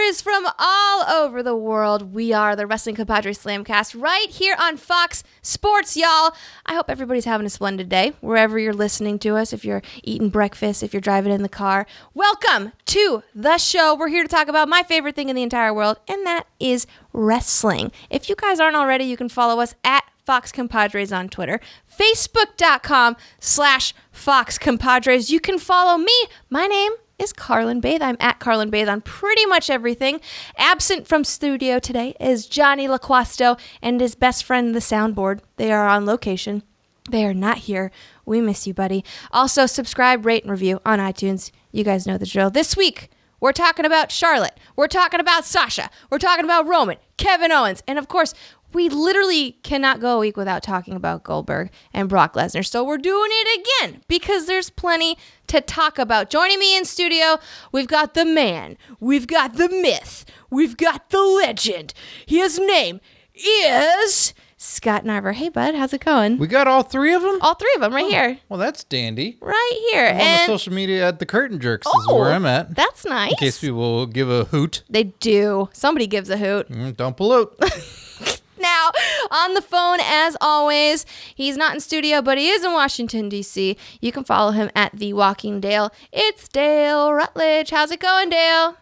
Compadres from all over the world. We are the Wrestling Compadres Slamcast right here on Fox Sports, y'all. I hope everybody's having a splendid day wherever you're listening to us. If you're eating breakfast, if you're driving in the car, welcome to the show. We're here to talk about my favorite thing in the entire world, and that is wrestling. If you guys aren't already, you can follow us at Fox Compadres on Twitter, Facebook.com/Fox Compadres. You can follow me. My name is Carrlyn Bathe. I'm at Carrlyn Bathe on pretty much everything. Absent from studio today is Jonny Loquasto and his best friend, the soundboard. They are on location. They are not here. We miss you, buddy. Also, subscribe, rate, and review on iTunes. You guys know the drill. This week, we're talking about Charlotte. We're talking about Sasha. We're talking about Roman, Kevin Owens, and of course, we literally cannot go a week without talking about Goldberg and Brock Lesnar. So we're doing it again because there's plenty to talk about. Joining me in studio, we've got the man, we've got the myth, we've got the legend. His name is Scott Narver. Hey, bud, how's it going? We got all three of them? All three of them right here. Well, that's dandy. Right here. I'm on the social media at the Curtain Jerks is where I'm at. That's nice. In case people will give a hoot. They do. Somebody gives a hoot. Don't pollute. Now, on the phone, as always, he's not in studio, but he is in Washington, D.C. You can follow him at The Walking Dale. It's Dale Rutledge. How's it going, Dale?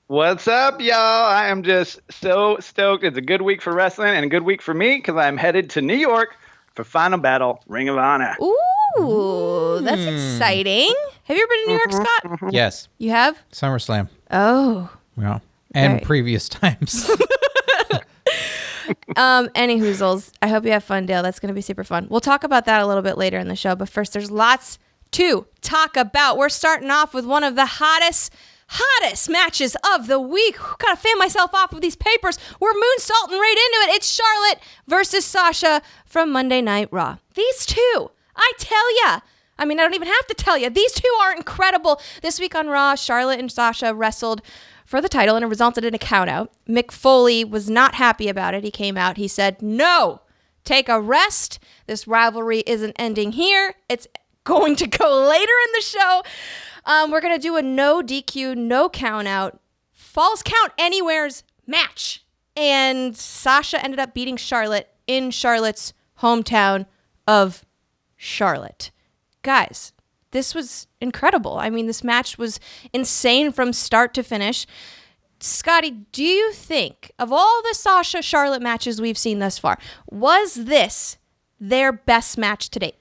What's up, y'all? I am just so stoked. It's a good week for wrestling and a good week for me because I'm headed to New York for Final Battle, Ring of Honor. Ooh, that's exciting. Have you ever been to New York, Scott? Yes. You have? SummerSlam. Oh. Yeah. And Right. previous times. Any hoozles. I hope you have fun, Dale. That's going to be super fun. We'll talk about that a little bit later in the show, but first there's lots to talk about. We're starting off with one of the hottest matches of the week. Gotta fan myself off of these papers. We're moonsaulting right into it. It's Charlotte versus Sasha from Monday Night Raw. These two, I tell ya. I mean, I don't even have to tell you. These two are incredible. This week on Raw, Charlotte and Sasha wrestled for the title, and it resulted in a countout. Mick Foley was not happy about it. He came out. He said, no, take a rest. This rivalry isn't ending here. It's going to go later in the show. We're going to do a no DQ, no countout, falls count anywheres match. And Sasha ended up beating Charlotte in Charlotte's hometown of Charlotte. Guys, this was incredible. I mean, this match was insane from start to finish. Scotty, do you think, of all the Sasha-Charlotte matches we've seen thus far, was this their best match to date?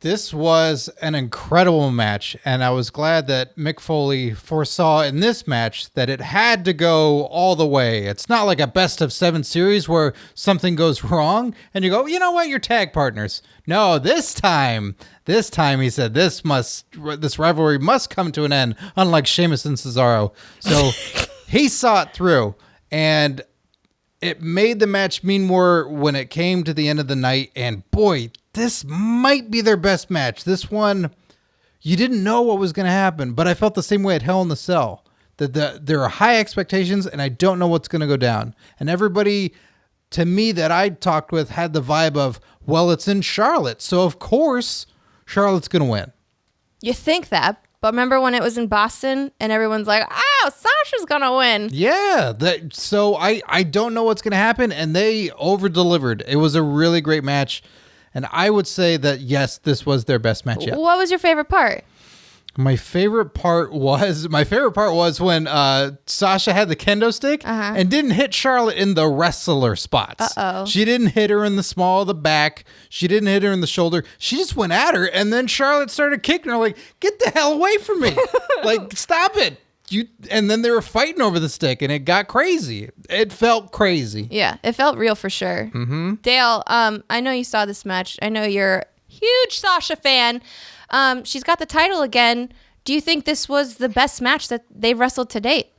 This was an incredible match, and I was glad that Mick Foley foresaw in this match that it had to go all the way. It's not like a best-of-7 series where something goes wrong, and you go, you know what, you're tag partners. No, this time, he said, this rivalry must come to an end, unlike Sheamus and Cesaro. So he saw it through, and it made the match mean more when it came to the end of the night, and boy, this might be their best match. This one, you didn't know what was going to happen, but I felt the same way at Hell in the Cell. That there are high expectations, and I don't know what's going to go down. And everybody, to me, that I talked with had the vibe of, well, it's in Charlotte, so of course Charlotte's going to win. You think that, but remember when it was in Boston and everyone's like, oh, Sasha's going to win. Yeah, so I don't know what's going to happen, and they over-delivered. It was a really great match. And I would say that, yes, this was their best match yet. What was your favorite part? My favorite part was when Sasha had the kendo stick and didn't hit Charlotte in the wrestler spots. Uh-oh. She didn't hit her in the small of the back. She didn't hit her in the shoulder. She just went at her, and then Charlotte started kicking her like, get the hell away from me. Like, stop it. And then they were fighting over the stick, and it got crazy. It felt crazy. Yeah, it felt real for sure. Mm-hmm. Dale, I know you saw this match. I know you're a huge Sasha fan. She's got the title again. Do you think this was the best match that they've wrestled to date?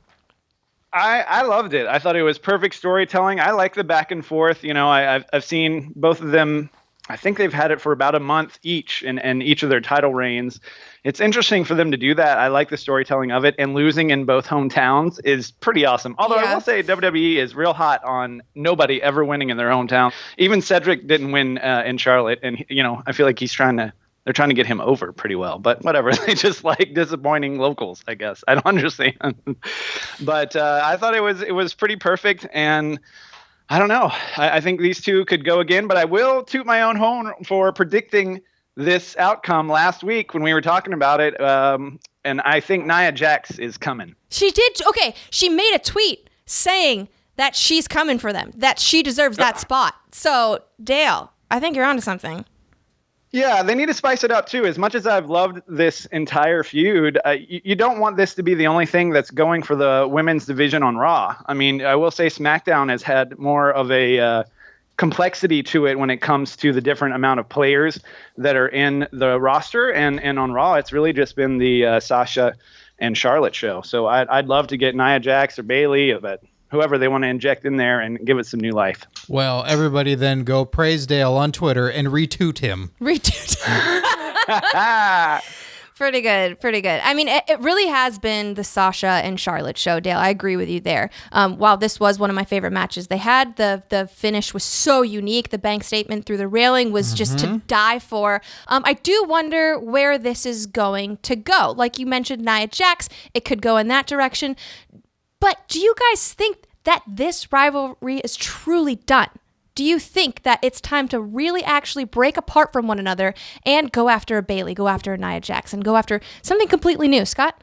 I loved it. I thought it was perfect storytelling. I like the back and forth. You know, I've seen both of them. I think they've had it for about a month each in each of their title reigns. It's interesting for them to do that. I like the storytelling of it, and losing in both hometowns is pretty awesome. Although I will say WWE is real hot on nobody ever winning in their hometown. Even Cedric didn't win in Charlotte, and I feel like he's trying to they're trying to get him over pretty well, but whatever. They just like disappointing locals, I guess. I don't understand. But I thought it was pretty perfect, and I don't know. I think these two could go again, but I will toot my own horn for predicting this outcome last week when we were talking about it. And I think Nia Jax is coming. She did. Okay. She made a tweet saying that she's coming for them, that she deserves that spot. So, Dale, I think you're onto something. Yeah, they need to spice it up, too. As much as I've loved this entire feud, you don't want this to be the only thing that's going for the women's division on Raw. I mean, I will say SmackDown has had more of a complexity to it when it comes to the different amount of players that are in the roster. And on Raw, it's really just been the Sasha and Charlotte show. So I'd love to get Nia Jax or Bayley, but whoever they want to inject in there and give it some new life. Well, everybody then go praise Dale on Twitter and retweet him. Pretty good. I mean, it really has been the Sasha and Charlotte show, Dale. I agree with you there. While this was one of my favorite matches they had, the finish was so unique. The bank statement through the railing was just to die for. I do wonder where this is going to go. Like you mentioned, Nia Jax, it could go in that direction. But do you guys think that this rivalry is truly done? Do you think that it's time to really actually break apart from one another and go after a Bayley, go after a Nia Jax, and go after something completely new? Scott?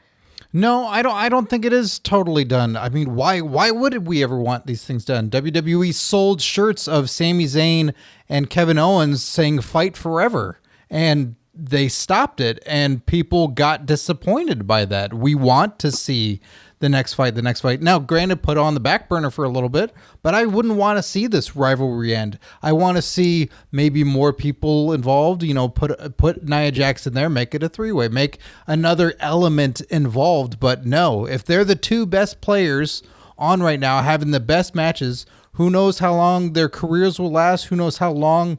No, I don't think it is totally done. I mean, why would we ever want these things done? WWE sold shirts of Sami Zayn and Kevin Owens saying fight forever, and they stopped it, and people got disappointed by that. We want to see the next fight. Now, granted, put on the back burner for a little bit, but I wouldn't want to see this rivalry end. I want to see maybe more people involved, put Nia Jax in there, make it a three-way, make another element involved. But no, if they're the two best players on right now, having the best matches, who knows how long their careers will last? Who knows how long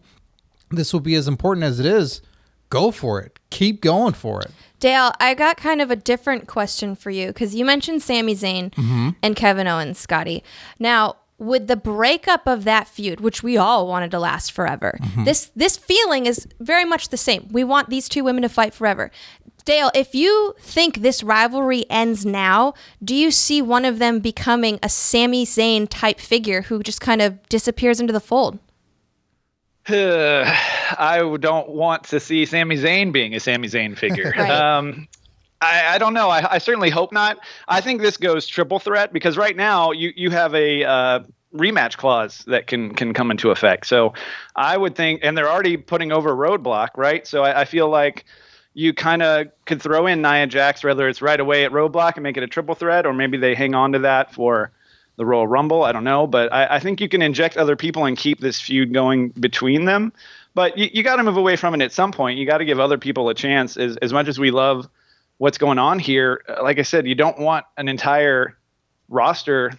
this will be as important as it is? Go for it. Keep going for it. Dale, I got kind of a different question for you because you mentioned Sami Zayn and Kevin Owens, Scotty. Now, with the breakup of that feud, which we all wanted to last forever, this feeling is very much the same. We want these two women to fight forever. Dale, if you think this rivalry ends now, do you see one of them becoming a Sami Zayn type figure who just kind of disappears into the fold? I don't want to see Sami Zayn being a Sami Zayn figure. Right. I don't know. I certainly hope not. I think this goes triple threat because right now you have a rematch clause that can come into effect. So I would think, and they're already putting over Roadblock, right? So I feel like you kind of could throw in Nia Jax, whether it's right away at Roadblock and make it a triple threat, or maybe they hang on to that for the Royal Rumble. I don't know, but I think you can inject other people and keep this feud going between them. But you got to move away from it at some point. You got to give other people a chance. As much as we love what's going on here, like I said, you don't want an entire roster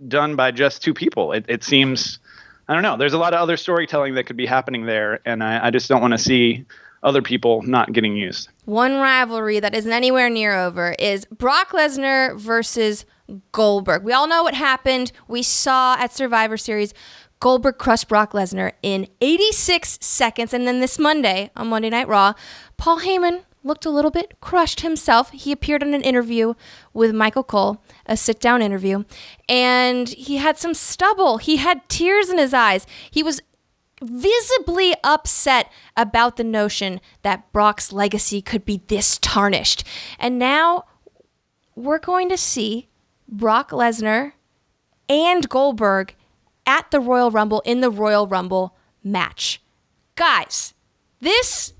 done by just two people. It seems, I don't know. There's a lot of other storytelling that could be happening there, and I just don't want to see other people not getting used. One rivalry that isn't anywhere near over is Brock Lesnar versus Goldberg. We all know what happened. We saw at Survivor Series, Goldberg crushed Brock Lesnar in 86 seconds. And then this Monday, on Monday Night Raw, Paul Heyman looked a little bit crushed himself. He appeared in an interview with Michael Cole, a sit-down interview, and he had some stubble. He had tears in his eyes. He was visibly upset about the notion that Brock's legacy could be this tarnished. And now we're going to see Brock Lesnar and Goldberg at the Royal Rumble in the Royal Rumble match. Guys, this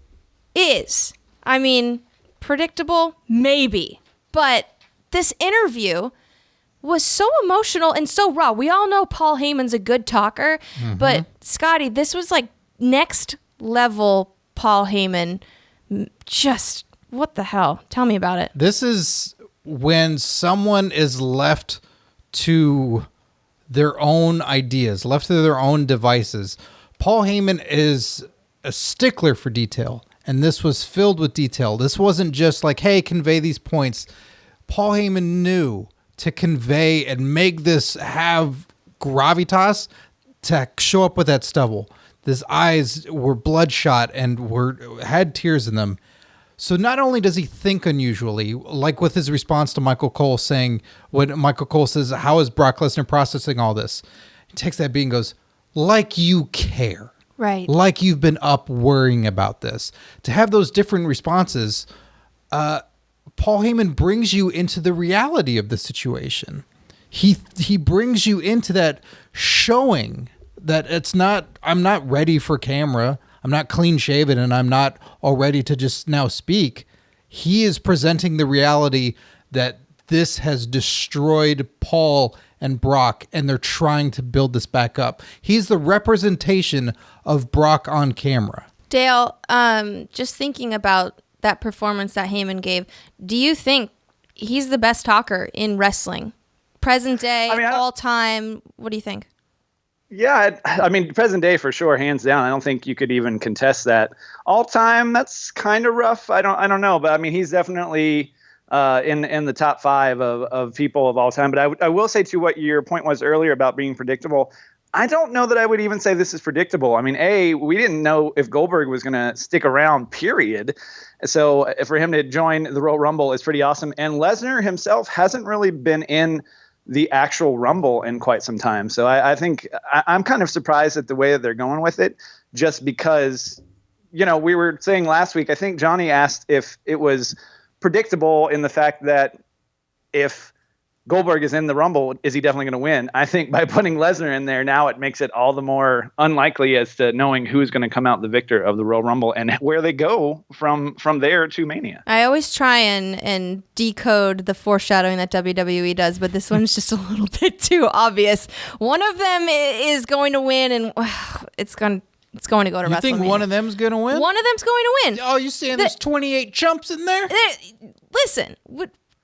is, predictable, maybe, but this interview was so emotional and so raw. We all know Paul Heyman's a good talker, but Scotty, this was like next level Paul Heyman. Just, what the hell? Tell me about it. This is when someone is left to their own ideas, left to their own devices. Paul Heyman is a stickler for detail, and this was filled with detail. This wasn't just like, hey, convey these points. Paul Heyman knew to convey and make this have gravitas to show up with that stubble. His eyes were bloodshot and had tears in them. So not only does he think unusually, like with his response to Michael Cole saying, when Michael Cole says, how is Brock Lesnar processing all this? He takes that beat and goes, like you care. Right. Like you've been up worrying about this. To have those different responses, Paul Heyman brings you into the reality of the situation. He brings you into that showing that I'm not ready for camera. I'm not clean shaven and I'm not all ready to just now speak. He is presenting the reality that this has destroyed Paul and Brock and they're trying to build this back up. He's the representation of Brock on camera. Dale, just thinking about that performance that Heyman gave, do you think he's the best talker in wrestling? Present day, all time, what do you think? Yeah, I mean, present day for sure, hands down. I don't think you could even contest that. All time, that's kind of rough. I don't know, but I mean, he's definitely in the top 5 of people of all time. But I will say to what your point was earlier about being predictable. I don't know that I would even say this is predictable. I mean, we didn't know if Goldberg was going to stick around, period. So for him to join the Royal Rumble is pretty awesome. And Lesnar himself hasn't really been in the actual Rumble in quite some time. So I think I'm kind of surprised at the way that they're going with it, just because, we were saying last week, I think Johnny asked if it was predictable in the fact that if Goldberg is in the Rumble, is he definitely going to win? I think by putting Lesnar in there now, it makes it all the more unlikely as to knowing who's going to come out the victor of the Royal Rumble and where they go from there to Mania. I always try and decode the foreshadowing that WWE does, but this one's just a little bit too obvious. One of them is going to win, and it's going to go to WrestleMania. You think one of them's going to win? One of them's going to win. Oh, you saying there's 28 chumps in there? Listen,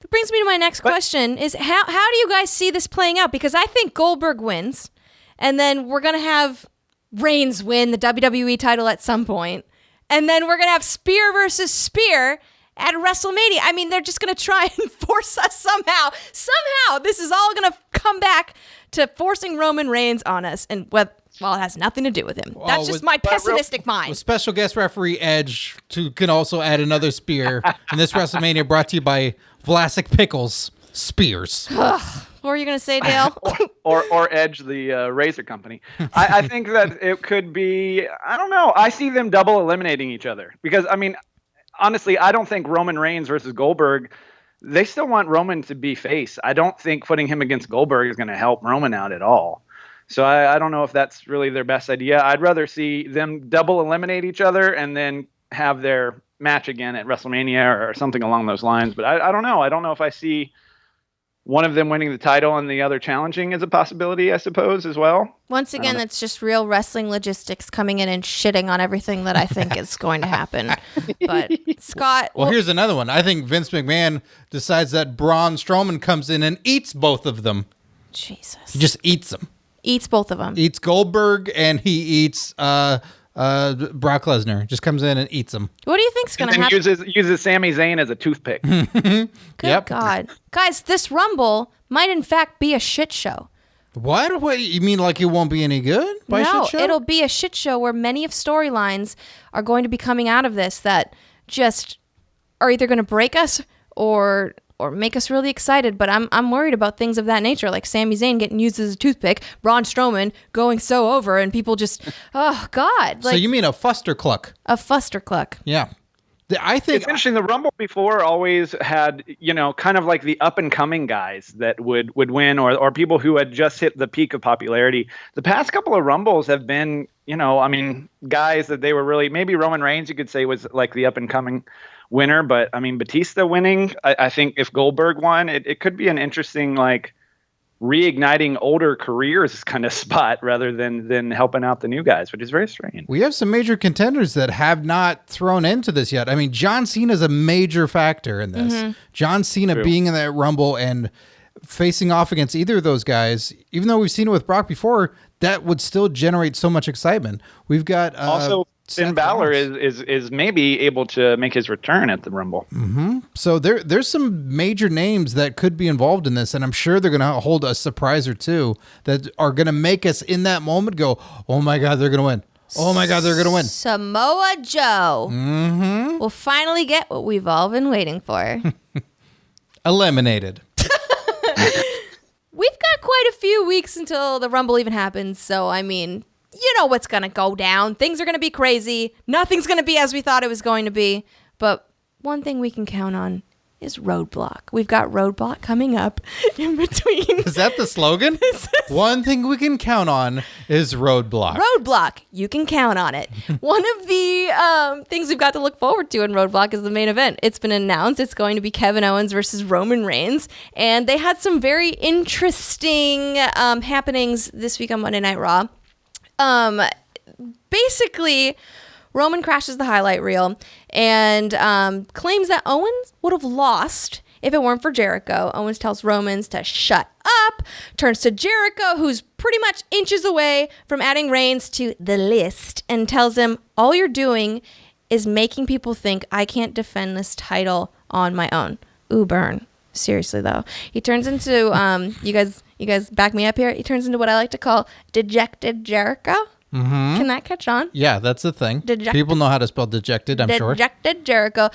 It brings me to my next question is how do you guys see this playing out? Because I think Goldberg wins, and then we're going to have Reigns win the WWE title at some point, and then we're going to have Spear versus Spear at WrestleMania. I mean, they're just going to try and force us somehow. Somehow, this is all going to come back to forcing Roman Reigns on us, and it has nothing to do with him. That's just my pessimistic mind. With special guest referee Edge can also add another spear. And this WrestleMania brought to you by Vlasic Pickles Spears. What were you going to say, Dale? or Edge, the razor company. I think that it could be, I don't know. I see them double eliminating each other. Because, I mean, honestly, I don't think Roman Reigns versus Goldberg, they still want Roman to be face. I don't think putting him against Goldberg is going to help Roman out at all. So I don't know if that's really their best idea. I'd rather see them double eliminate each other and then have their match again at WrestleMania or something along those lines. But I don't know. I don't know if I see one of them winning the title and the other challenging as a possibility, I suppose, as well. Once again, it's just real wrestling logistics coming in and shitting on everything that I think is going to happen. But Scott... Well, here's another one. I think Vince McMahon decides that Braun Strowman comes in and eats both of them. Jesus. He just eats them. Eats both of them. Eats Goldberg and he eats Brock Lesnar. Just comes in and eats them. What do you think's going to happen? Uses Sami Zayn as a toothpick. Good God. Guys, this Rumble might in fact be a shit show. What? You mean like it won't be any good? No, shit show? It'll be a shit show where many of storylines are going to be coming out of this that just are either going to break us or make us really excited, but I'm worried about things of that nature, like Sami Zayn getting used as a toothpick, Braun Strowman going so over, and people just, oh, God. So you mean a fustercluck? A fustercluck. Yeah. I think it's interesting. The Rumble before always had, kind of like the up-and-coming guys that would win or people who had just hit the peak of popularity. The past couple of Rumbles have been, guys that they were really, maybe Roman Reigns, you could say, was like the up-and-coming winner, but I mean Batista winning, I think if Goldberg won, it could be an interesting reigniting older careers kind of spot rather than helping out the new guys, which is very strange. We have some major contenders that have not thrown into this yet. I mean, John Cena is a major factor in this. Mm-hmm. John Cena being in that Rumble and facing off against either of those guys, even though we've seen it with Brock before, that would still generate so much excitement. We've got also Finn Balor is maybe able to make his return at the Rumble. Mm-hmm. So there's some major names that could be involved in this, and I'm sure they're going to hold a surprise or two that are going to make us in that moment go, oh my God, they're going to win. Oh my God, they're going to win. Samoa Joe will finally get what we've all been waiting for. Eliminated. We've got quite a few weeks until the Rumble even happens. So, I mean, you know what's going to go down. Things are going to be crazy. Nothing's going to be as we thought it was going to be. But one thing we can count on is Roadblock. We've got Roadblock coming up in between. Is that the slogan? One thing we can count on is Roadblock. Roadblock. You can count on it. One of the things we've got to look forward to in Roadblock is the main event. It's been announced. It's going to be Kevin Owens versus Roman Reigns. And they had some very interesting happenings this week on Monday Night Raw. Basically, Roman crashes the highlight reel and claims that Owens would have lost if it weren't for Jericho. Owens tells Romans to shut up, turns to Jericho, who's pretty much inches away from adding Reigns to the list, and tells him, all you're doing is making people think I can't defend this title on my own. Ooh, burn. Seriously, though. He turns into, you guys back me up here, he turns into what I like to call dejected Jericho. Mm-hmm. Can that catch on? Yeah, that's the thing. People know how to spell dejected, I'm sure. Dejected Jericho.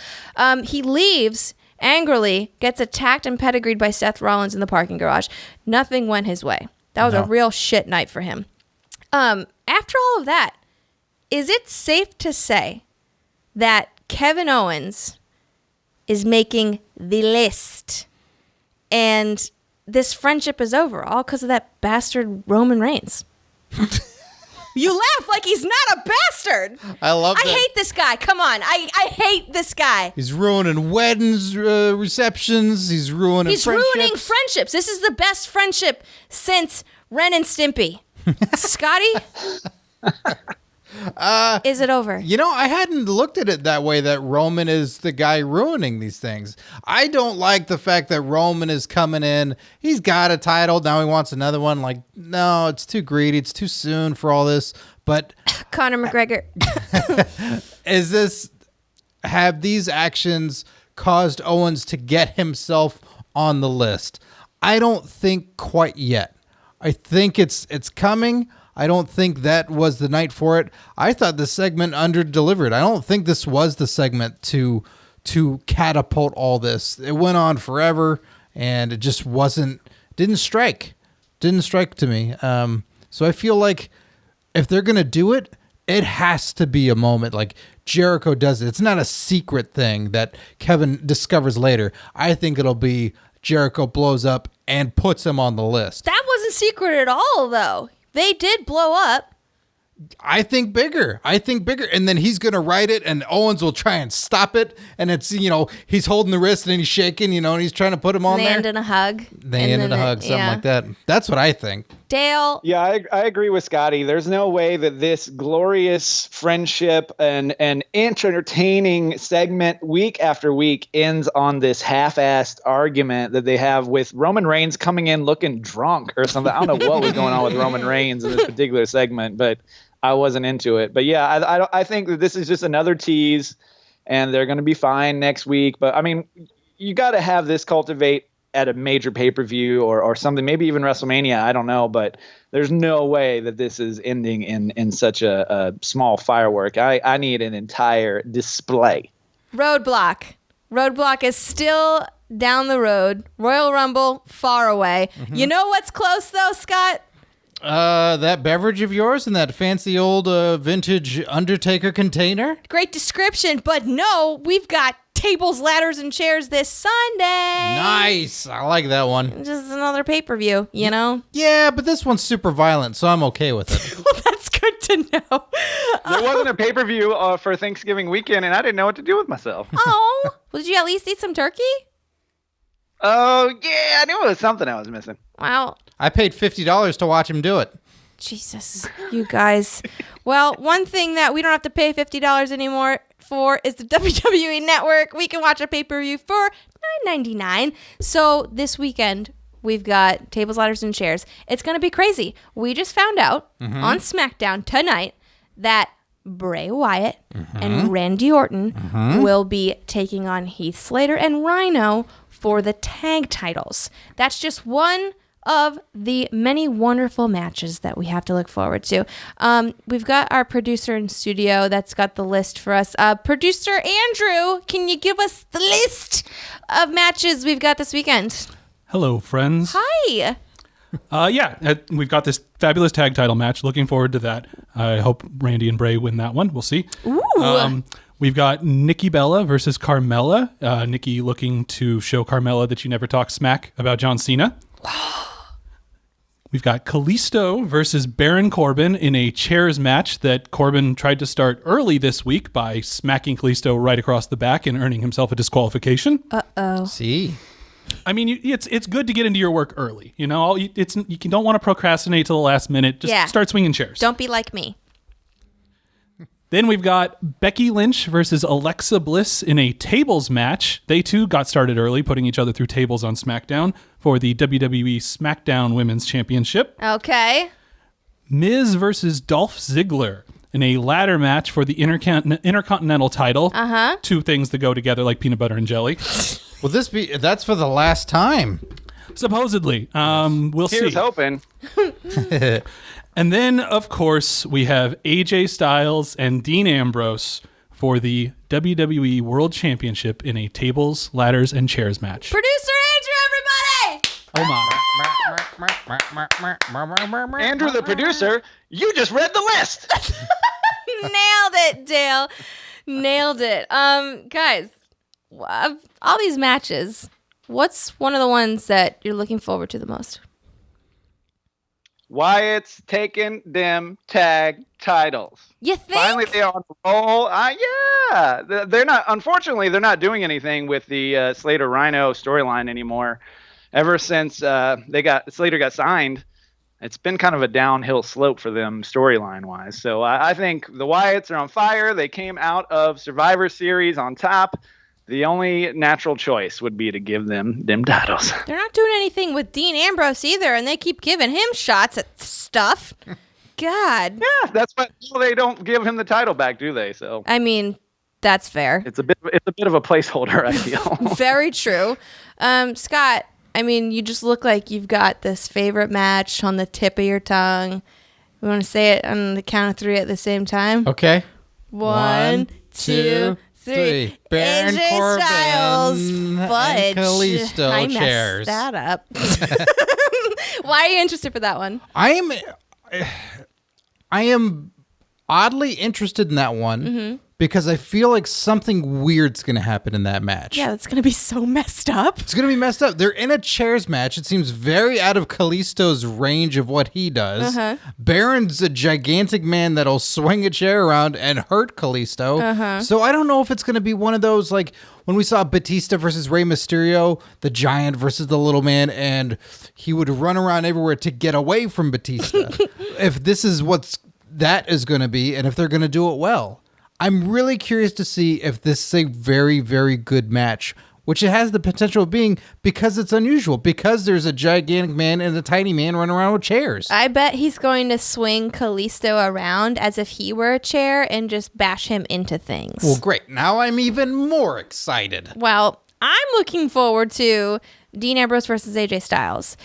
He leaves angrily, gets attacked and pedigreed by Seth Rollins in the parking garage. Nothing went his way. That was a real shit night for him. After all of that, is it safe to say that Kevin Owens is making the list and this friendship is over all because of that bastard Roman Reigns? You laugh like he's not a bastard. I love that. I hate this guy. Come on. I hate this guy. He's ruining weddings, receptions. He's ruining friendships. This is the best friendship since Ren and Stimpy. Scotty? Is it over? You know, I hadn't looked at it that way, that Roman is the guy ruining these things. I don't like the fact that Roman is coming in. He's got a title. Now he wants another one. Like, no, it's too greedy. It's too soon for all this. But Conor McGregor. Have these actions caused Owens to get himself on the list? I don't think quite yet. I think it's coming. I don't think that was the night for it. I thought the segment under-delivered. I don't think this was the segment to catapult all this. It went on forever, and it just didn't strike to me. So I feel like if they're going to do it, it has to be a moment like Jericho does it. It's not a secret thing that Kevin discovers later. I think it'll be Jericho blows up and puts him on the list. That wasn't secret at all, though. They did blow up. I think bigger. And then he's going to write it and Owens will try and stop it. And it's, he's holding the wrist and he's shaking, and he's trying to put him on there. They end in a hug. Something like that. That's what I think. Dale. Yeah, I agree with Scotty. There's no way that this glorious friendship and entertaining segment week after week ends on this half-assed argument that they have with Roman Reigns coming in looking drunk or something. I don't know what was going on with Roman Reigns in this particular segment, but I wasn't into it. But yeah, I think that this is just another tease and they're going to be fine next week. But I mean, you got to have this cultivate at a major pay-per-view or something, maybe even WrestleMania. I don't know, but there's no way that this is ending in such a small firework. I need an entire display. Roadblock is still down the road. Royal Rumble, far away. Mm-hmm. You know what's close though, Scott? That beverage of yours in that fancy old vintage Undertaker container. Great description, but no, we've got tables, ladders, and chairs this Sunday. Nice. I like that one. Just another pay-per-view, Yeah, but this one's super violent, so I'm okay with it. Well, that's good to know. There wasn't a pay-per-view for Thanksgiving weekend, and I didn't know what to do with myself. Oh, well, did you at least eat some turkey? Oh, yeah, I knew it was something I was missing. Wow. I paid $50 to watch him do it. Jesus, you guys. Well, one thing that we don't have to pay $50 anymore for is the WWE Network. We can watch a pay-per-view for $9.99. So this weekend, we've got tables, ladders, and chairs. It's going to be crazy. We just found out on SmackDown tonight that Bray Wyatt and Randy Orton will be taking on Heath Slater and Rhino for the tag titles. That's just one of the many wonderful matches that we have to look forward to. We've got our producer in studio that's got the list for us. Producer Andrew, can you give us the list of matches we've got this weekend? Hello, friends. Hi. We've got this fabulous tag title match. Looking forward to that. I hope Randy and Bray win that one. We'll see. Ooh. We've got Nikki Bella versus Carmella. Nikki looking to show Carmella that she never talks smack about John Cena. We've got Kalisto versus Baron Corbin in a chairs match that Corbin tried to start early this week by smacking Kalisto right across the back and earning himself a disqualification. Uh-oh. See? I mean, it's good to get into your work early. You know, you don't want to procrastinate till the last minute. Just start swinging chairs. Don't be like me. Then we've got Becky Lynch versus Alexa Bliss in a tables match. They too got started early, putting each other through tables on SmackDown for the WWE SmackDown Women's Championship. Okay. Miz versus Dolph Ziggler in a ladder match for the Intercontinental title. Uh-huh. Two things that go together like peanut butter and jelly. Will that's for the last time? Supposedly. We'll see. Here's hoping. And then, of course, we have AJ Styles and Dean Ambrose for the WWE World Championship in a tables, ladders, and chairs match. Producer Andrew, everybody! Oh my. Andrew, the producer, you just read the list. Nailed it, Dale. Nailed it. Guys, of all these matches, what's one of the ones that you're looking forward to the most? Wyatt's taking them tag titles. You think? Finally, they're on the roll. Yeah. They're not. Unfortunately, they're not doing anything with the Slater Rhino storyline anymore. Ever since Slater got signed, it's been kind of a downhill slope for them storyline wise. So I think the Wyatts are on fire. They came out of Survivor Series on top. The only natural choice would be to give them titles. They're not doing anything with Dean Ambrose either, and they keep giving him shots at stuff. God. Yeah, that's why they don't give him the title back, do they? So I mean, that's fair. it's a bit of a placeholder, I feel. Very true. Scott, I mean, you just look like you've got this favorite match on the tip of your tongue. We want to say it on the count of 3 at the same time? Okay. 1, 2, 3. Baron AJ Corbin Styles, Fudge. and Kalisto I chairs. messed that up. Why are you interested for that one? I am oddly interested in that one because I feel like something weird's going to happen in that match. Yeah, that's going to be so messed up. It's going to be messed up. They're in a chairs match. It seems very out of Kalisto's range of what he does. Baron's a gigantic man that'll swing a chair around and hurt Kalisto. So I don't know if it's going to be one of those, like when we saw Batista versus Rey Mysterio, the giant versus the little man, and he would run around everywhere to get away from Batista. If this is that is going to be, and if they're going to do it well. I'm really curious to see if this is a very, very good match, which it has the potential of being because it's unusual, because there's a gigantic man and a tiny man running around with chairs. I bet he's going to swing Kalisto around as if he were a chair and just bash him into things. Well, great. Now I'm even more excited. Well, I'm looking forward to Dean Ambrose versus AJ Styles.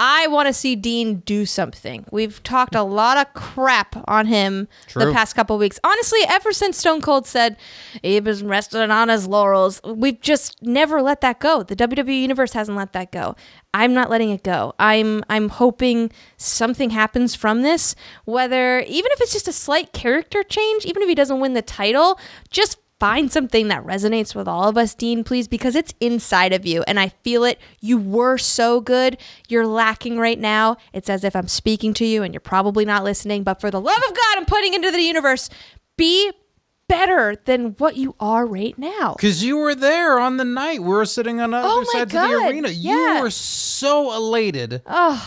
I want to see Dean do something. We've talked a lot of crap on him the past couple of weeks. Honestly, ever since Stone Cold said he was resting on his laurels, we've just never let that go. The WWE Universe hasn't let that go. I'm not letting it go. I'm hoping something happens from this, whether even if it's just a slight character change, even if he doesn't win the title, just find something that resonates with all of us, Dean, please, because it's inside of you, and I feel it. You were so good. You're lacking right now. It's as if I'm speaking to you, and you're probably not listening, but for the love of God, I'm putting into the universe, be better than what you are right now. Because you were there on the night. We were sitting on other sides of the arena. Yeah. You were so elated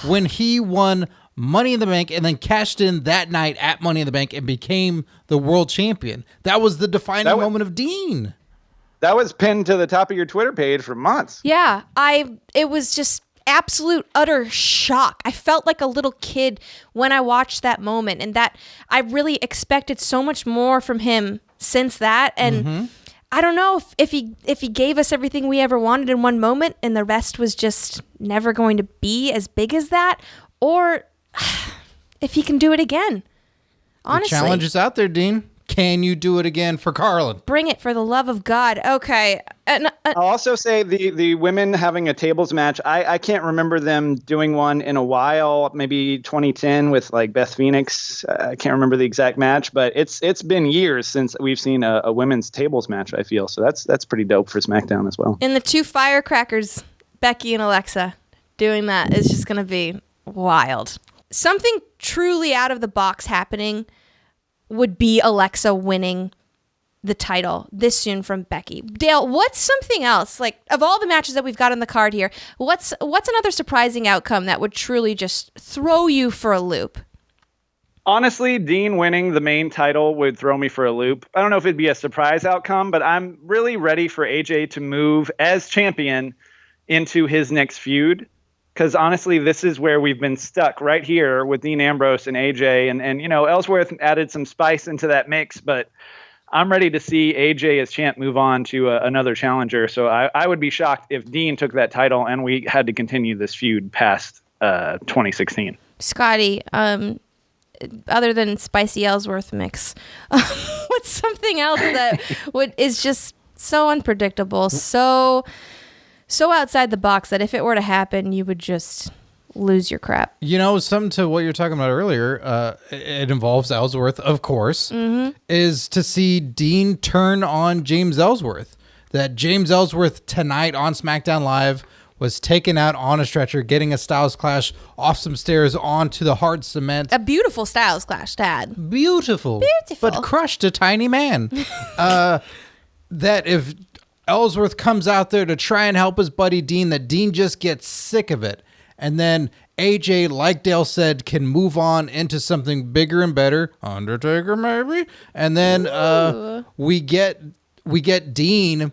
when he won Money in the Bank and then cashed in that night at Money in the Bank and became the world champion. That was the defining moment of Dean. That was pinned to the top of your Twitter page for months. Yeah, it was just absolute utter shock. I felt like a little kid when I watched that moment, and that I really expected so much more from him since that. And I don't know if he gave us everything we ever wanted in one moment and the rest was just never going to be as big as that, or if he can do it again. Honestly. The challenge is out there, Dean. Can you do it again for Carrlyn? Bring it, for the love of God. Okay. I'll also say the women having a tables match, I can't remember them doing one in a while, maybe 2010 with like Beth Phoenix. I can't remember the exact match, but it's been years since we've seen a women's tables match, I feel. So that's pretty dope for SmackDown as well. And the two firecrackers, Becky and Alexa, doing that is just going to be wild. Something truly out of the box happening would be Alexa winning the title this soon from Becky. Dale, what's something else, like, of all the matches that we've got on the card here, what's another surprising outcome that would truly just throw you for a loop? Honestly, Dean winning the main title would throw me for a loop. I don't know if it'd be a surprise outcome, but I'm really ready for AJ to move as champion into his next feud. Because honestly, this is where we've been stuck right here with Dean Ambrose and AJ. And Ellsworth added some spice into that mix. But I'm ready to see AJ as champ move on to another challenger. So I would be shocked if Dean took that title and we had to continue this feud past 2016. Scotty, other than spicy Ellsworth mix, what's something else that is just so unpredictable, so outside the box that if it were to happen, you would just lose your crap? Something to what you're talking about earlier, it involves Ellsworth, of course, is to see Dean turn on James Ellsworth. That James Ellsworth tonight on SmackDown Live was taken out on a stretcher, getting a Styles Clash off some stairs onto the hard cement. A beautiful Styles Clash, Dad. Beautiful. But crushed a tiny man. That if Ellsworth comes out there to try and help his buddy Dean, that Dean just gets sick of it. And then AJ, like Dale said, can move on into something bigger and better. Undertaker, maybe. And then we get Dean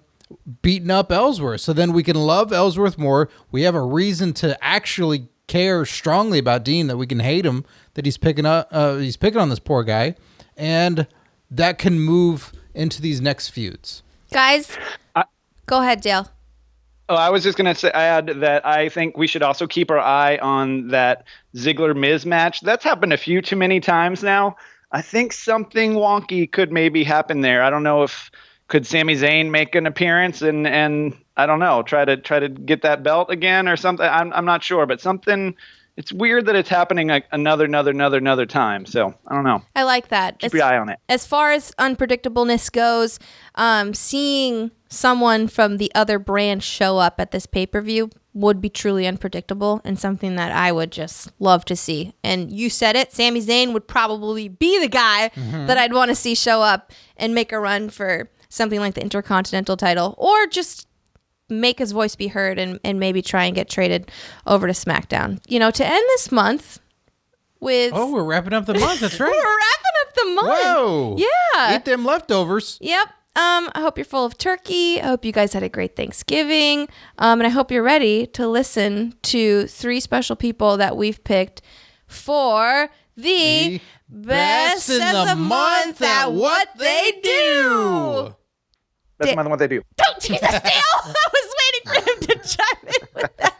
beating up Ellsworth. So then we can love Ellsworth more. We have a reason to actually care strongly about Dean, that we can hate him, that he's picking on this poor guy. And that can move into these next feuds. Guys, go ahead, Dale. Oh, I was just going to add that I think we should also keep our eye on that Ziggler-Miz match. That's happened a few too many times now. I think something wonky could maybe happen there. I don't know if could Sami Zayn make an appearance and I don't know, try to get that belt again or something. I'm not sure, but something. It's weird that it's happening like another time. So I don't know. I like that. Keep your eye on it. As far as unpredictableness goes, seeing someone from the other brand show up at this pay-per-view would be truly unpredictable and something that I would just love to see. And you said it, Sami Zayn would probably be the guy that I'd want to see show up and make a run for something like the Intercontinental title, or just make his voice be heard and maybe try and get traded over to SmackDown. To end this month with... Oh, we're wrapping up the month. That's right. We're wrapping up the month. Whoa. Yeah. Eat them leftovers. Yep. I hope you're full of turkey. I hope you guys had a great Thanksgiving. And I hope you're ready to listen to 3 special people that we've picked for the best of the month at what they do. That's what they do. Oh, Jesus, Dale! I was waiting for him to chime in with that.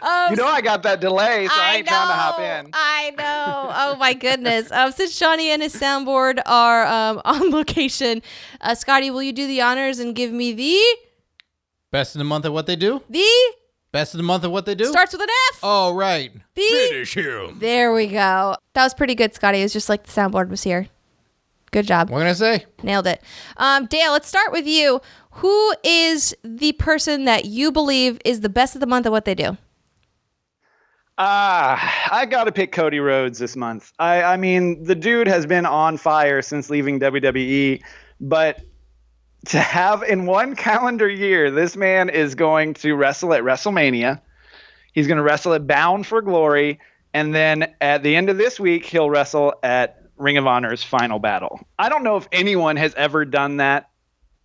I got that delay, so I ain't trying to hop in. I know. Oh, my goodness. Since Johnny and his soundboard are on location, Scotty, will you do the honors and give me the... Best of the month at what they do? The... Best of the month at what they do? Starts with an F. Oh, right. Finish him. There we go. That was pretty good, Scotty. It was just like the soundboard was here. Good job. What can I say? Nailed it. Dale, let's start with you. Who is the person that you believe is the best of the month at what they do? I got to pick Cody Rhodes this month. I mean, the dude has been on fire since leaving WWE, but to have in one calendar year, this man is going to wrestle at WrestleMania. He's going to wrestle at Bound for Glory. And then at the end of this week, he'll wrestle at Ring of Honor's Final Battle. I don't know if anyone has ever done that,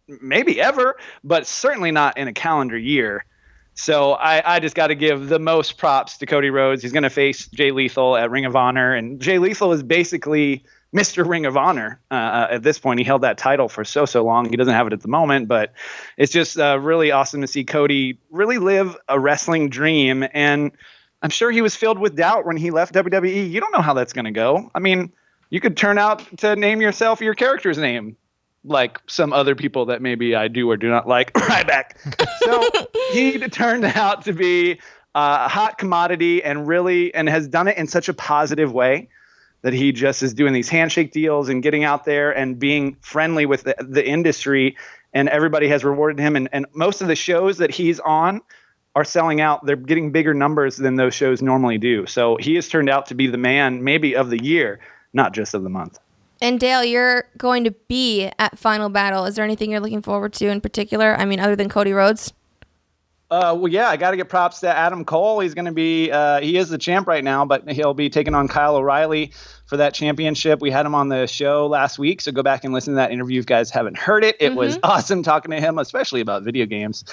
maybe ever, but certainly not in a calendar year. So I just got to give the most props to Cody Rhodes. He's going to face Jay Lethal at Ring of Honor, and Jay Lethal is basically Mr. Ring of Honor. At this point, he held that title for so long. He doesn't have it at the moment, but it's just really awesome to see Cody really live a wrestling dream. And I'm sure he was filled with doubt when he left WWE. You don't know how that's going to go. I mean, you could turn out to name yourself your character's name, like some other people that maybe I do or do not like. Ryback. So he turned out to be a hot commodity and has done it in such a positive way that he just is doing these handshake deals and getting out there and being friendly with the industry, and everybody has rewarded him. And most of the shows that he's on are selling out. They're getting bigger numbers than those shows normally do. So he has turned out to be the man maybe of the year, not just of the month. And Dale, you're going to be at Final Battle. Is there anything you're looking forward to in particular? I mean, other than Cody Rhodes? Well, yeah, I got to get props to Adam Cole. He's going to be, he is the champ right now, but he'll be taking on Kyle O'Reilly for that championship. We had him on the show last week, so go back and listen to that interview if you guys haven't heard it. It was awesome talking to him, especially about video games.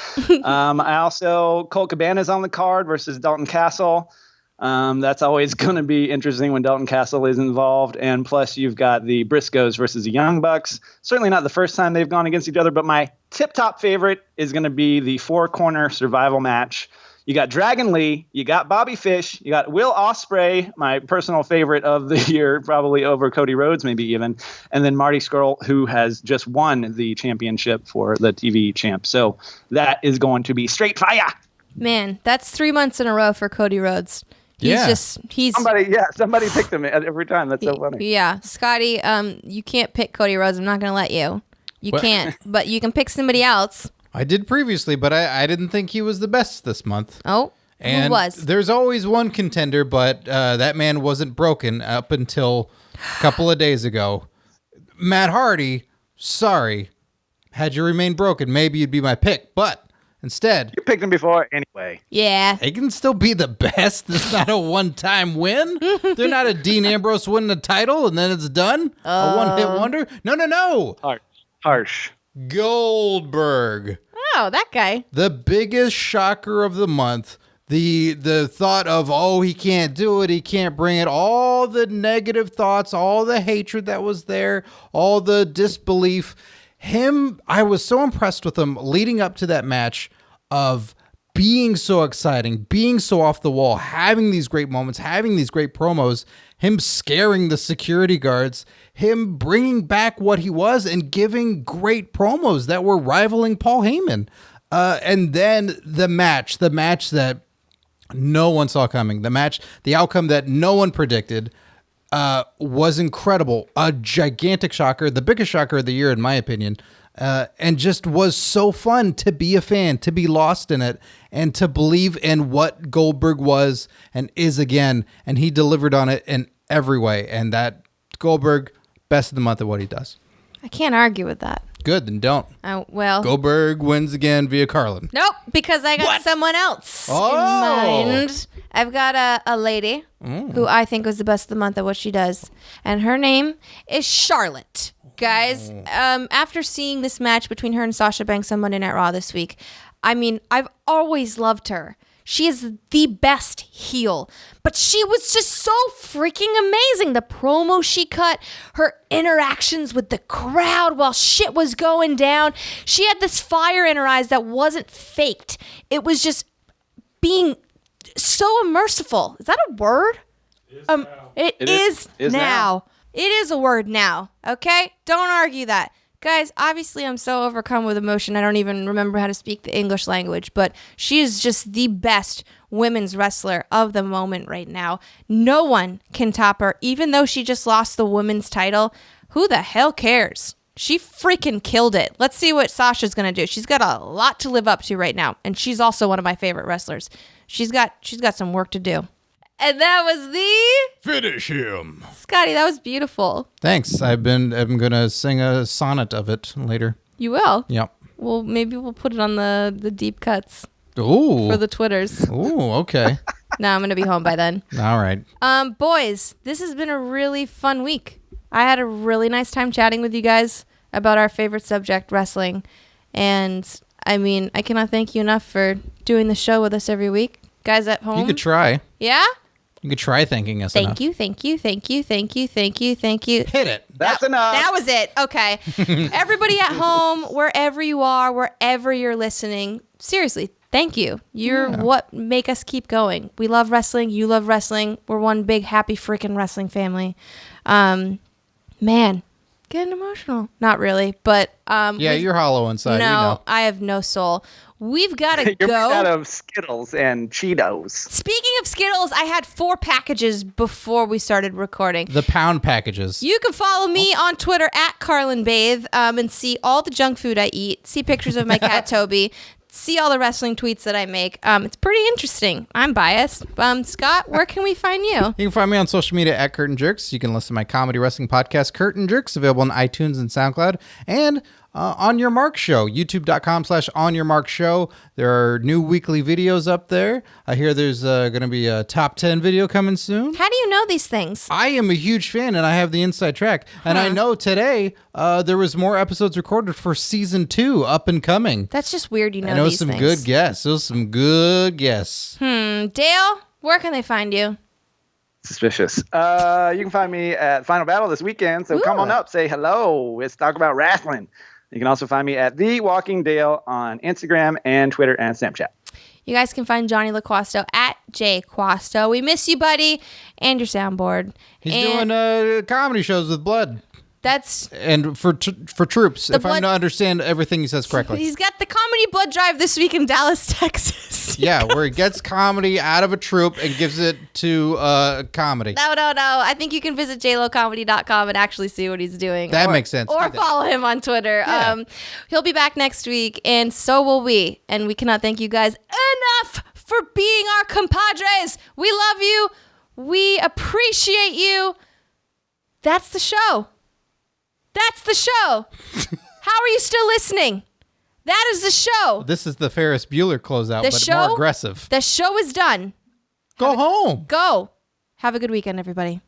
I also, Colt Cabana's on the card versus Dalton Castle. That's always going to be interesting when Dalton Castle is involved. And plus, you've got the Briscoes versus the Young Bucks. Certainly not the first time they've gone against each other, but my tip-top favorite is going to be the four-corner survival match. You got Dragon Lee, you got Bobby Fish, you got Will Ospreay, my personal favorite of the year, probably over Cody Rhodes, maybe even, and then Marty Scurll, who has just won the championship for the TV champ. So that is going to be straight fire. Man, that's 3 months in a row for Cody Rhodes. He's somebody picked him every time. That's so funny. Yeah, Scotty, you can't pick Cody Rhodes. I'm not going to let you. You can't, but you can pick somebody else. I did previously, but I didn't think he was the best this month. Oh, and who was? There's always one contender, but that man wasn't broken up until a couple of days ago. Matt Hardy, sorry. Had you remained broken, maybe you'd be my pick, but instead, you picked him before anyway. Yeah. They can still be the best. It's not a one-time win. They're not a Dean Ambrose winning a title and then it's done. A one-hit wonder. No. Harsh. Goldberg. Oh, that guy. The biggest shocker of the month. The thought of, he can't do it. He can't bring it. All the negative thoughts, all the hatred that was there, all the disbelief. I was so impressed with him leading up to that match of being so exciting, being so off the wall, having these great moments, having these great promos, him scaring the security guards, him bringing back what he was and giving great promos that were rivaling Paul Heyman. And then the match that no one saw coming, the outcome that no one predicted, was incredible. A gigantic shocker, the biggest shocker of the year, in my opinion, and just was so fun to be a fan, to be lost in it, and to believe in what Goldberg was and is again. And he delivered on it in every way. And that Goldberg, best of the month at what he does. I can't argue with that. Good, then don't. Well, Goldberg wins again via Carrlyn. Nope, because I got someone else in mind. I've got a lady who I think was the best of the month at what she does, and her name is Charlotte. Guys, after seeing this match between her and Sasha Banks on Monday Night Raw this week, I mean, I've always loved her. She is the best heel, but she was just so freaking amazing. The promo she cut, her interactions with the crowd while shit was going down. She had this fire in her eyes that wasn't faked. It was just being so merciful. Is that a word? It is now. It is a word now, okay? Don't argue that. Guys, obviously I'm so overcome with emotion, I don't even remember how to speak the English language, but she is just the best women's wrestler of the moment right now. No one can top her, even though she just lost the women's title. Who the hell cares? She freaking killed it. Let's see what Sasha's going to do. She's got a lot to live up to right now, and she's also one of my favorite wrestlers. She's got some work to do. And that was the... Finish him. Scotty, that was beautiful. Thanks. I'm going to sing a sonnet of it later. You will? Yep. Well, maybe we'll put it on the deep cuts. Ooh. For the Twitters. Ooh, okay. No, I'm going to be home by then. All right. Boys, this has been a really fun week. I had a really nice time chatting with you guys about our favorite subject, wrestling. And, I mean, I cannot thank you enough for doing the show with us every week. Guys at home. You could try. Yeah? You could try thanking us. Thank you, thank you, thank you, thank you, thank you, thank you. Hit it. That's enough. That was it. Okay. Everybody at home, wherever you are, wherever you're listening, seriously, thank you. You're what make us keep going. We love wrestling. You love wrestling. We're one big, happy, freaking wrestling family. Man, getting emotional. Not really, but... Yeah, you're hollow inside. No, We know. I have no soul. We've got to You're go. made out of Skittles and Cheetos. Speaking of Skittles, I had 4 packages before we started recording. The pound packages. You can follow me on Twitter at Carrlyn Bathe and see all the junk food I eat, see pictures of my cat Toby, see all the wrestling tweets that I make. It's pretty interesting. I'm biased. Scott, where can we find you? You can find me on social media at Curtain Jerks. You can listen to my comedy wrestling podcast, Curtain Jerks, available on iTunes and SoundCloud. And On Your Mark Show, youtube.com/On Your Mark Show. There are new weekly videos up there. I hear there's going to be a top 10 video coming soon. How do you know these things? I am a huge fan, and I have the inside track. And I know today there was more episodes recorded for season 2 up and coming. That's just weird you know I know these some things. good guests. It was some good guests. Dale, where can they find you? Suspicious. You can find me at Final Battle this weekend, so come on up, say hello. Let's talk about wrestling. You can also find me at The Walking Dale on Instagram and Twitter and Snapchat. You guys can find Jonny Loquasto at jquasto. We miss you, buddy, and your soundboard. He's And doing comedy shows with blood. That's... And for troops, if blood- I understand everything he says correctly. He's got the comedy blood drive this week in Dallas, Texas. Yeah, where he gets comedy out of a troop and gives it to comedy. No. I think you can visit jlocomedy.com and actually see what he's doing. That makes sense. Or Do that. follow him on Twitter. Yeah. He'll be back next week, and so will we. And we cannot thank you guys enough for being our compadres. We love you. We appreciate you. That's the show. That's the show. How are you still listening? That is the show. This is the Ferris Bueller closeout, The but show? more aggressive. The show is done. Go home. Go. Have a good weekend, everybody.